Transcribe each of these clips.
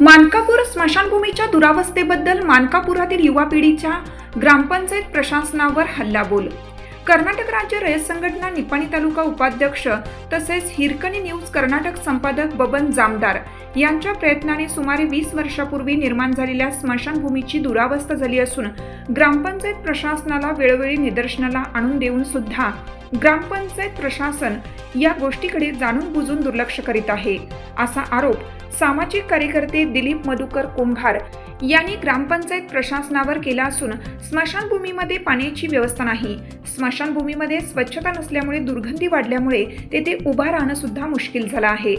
मानकापूर स्मशानभूमीच्या दुरावस्थेबद्दल मानकापुरातील युवा पिढीच्या ग्रामपंचायत प्रशासनावर हल्लाबोल. कर्नाटक राज्य रयत संघटना निपाणी तालुका उपाध्यक्ष तसेच हिरकणी न्यूज कर्नाटक संपादक बबन जामदार यांच्या प्रयत्नाने सुमारे 20 वर्षापूर्वी निर्माण झालेल्या स्मशानभूमीची दुरावस्था झाली असून ग्रामपंचायत प्रशासनाला वेळोवेळी निदर्शनाला आणून देऊन सुद्धा ग्रामपंचायत प्रशासन या गोष्टीकडे जाणून बुजून दुर्लक्ष करीत आहे, असा आरोप सामाजिक कार्यकर्ते दिलीप मधुकर कुंभार यांनी ग्रामपंचायत प्रशासनावर केला असून स्मशानभूमीमध्ये पाण्याची व्यवस्था नाही, स्मशानभूमीमध्ये स्वच्छता नसल्यामुळे दुर्गंधी वाढल्यामुळे तेथे उभा राहणं सुद्धा मुश्किल झालं आहे.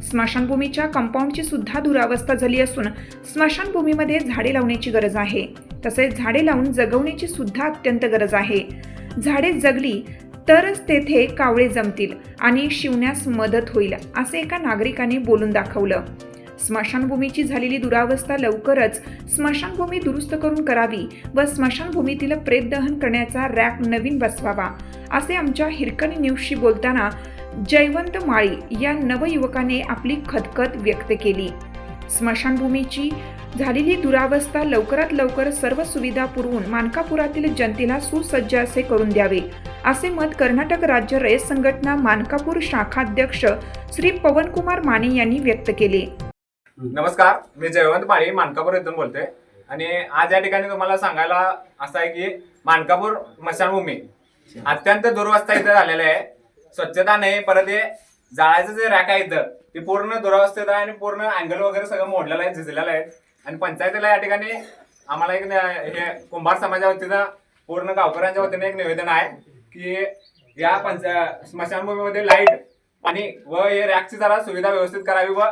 स्मशानभूमीच्या कंपाऊंडची सुद्धा दुरावस्था झाली असून स्मशानभूमीमध्ये झाडे लावण्याची गरज आहे. तसेच झाडे लावून जगवण्याची सुद्धा अत्यंत गरज आहे. झाडे जगली तरच तेथे कावळे जमतील आणि शिवण्यास मदत होईल, असे एका नागरिकाने बोलून दाखवलं. स्मशानभूमीची झालेली दुरावस्था लवकरच स्मशानभूमी दुरुस्त करून करावी व स्मशानभूमीतील प्रेतदहन करण्याचा रॅक नवीन बसवावा, असे आमच्या हिरकणी न्यूजशी बोलताना जयवंत माळी या नवयुवकाने आपली खदखद व्यक्त केली. स्मशानभूमीची झालेली दुरावस्था लवकरात लवकर सर्व सुविधा पुरवून मानकापुरातील जनतेला सुसज्ज असे करून द्यावे, असे मत कर्नाटक राज्य रयत संघटना मानकापूर शाखाध्यक्ष श्री पवनकुमार माने यांनी व्यक्त केले. नमस्कार, मी जयवंत माळी मानकापूर इथून बोलतोय आणि आज या ठिकाणी तुम्हाला सांगायला असं आहे की मानकापूर स्मशानभूमी अत्यंत दुरावस्था इथं झालेलं आहे. स्वच्छता नाही, परत हे जाळाचं जे रॅक आहे इथं ते पूर्ण दुरावस्थेत आहे आणि पूर्ण अँगल वगैरे सगळं मोडलेलं आहे, झिजलेलं आहे. आणि पंचायतीला या ठिकाणी आम्हाला एक हे कुंभार समाजा वतीनं पूर्ण गावकऱ्यांच्या वतीने एक निवेदन आहे की या स्मशानभूमीमध्ये लाईट आणि व हे रॅकची जरा सुविधा व्यवस्थित करावी व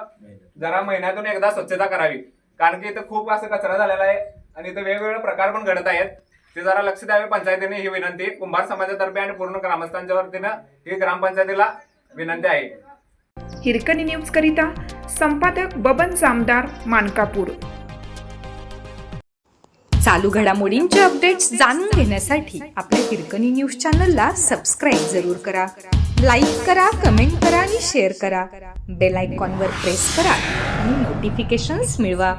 जरा महिन्यातून एकदा स्वच्छता करावी, कारण की इथं खूप असं कचरा झालेला आहे आणि इथं वेगवेगळे प्रकार पण घडत आहेत. ते जरा लक्ष द्यावे पंचायतीने, ही विनंती कुंभार समाजातर्फे आणि पूर्ण ग्रामस्थांच्या वतीनं ही ग्रामपंचायतीला विनंती आहे. हिरकणी न्यूज करिता संपादक बबन जामदार, मानकापूर. चालू घडामोडींचे अपडेट्स जाणून घेण्यासाठी आपल्या हिरकणी न्यूज चॅनलला सबस्क्राईब जरूर करा, लाईक करा, कमेंट करा आणि शेअर करा. बेल आयकॉनवर प्रेस करा आणि नोटिफिकेशन्स मिळवा.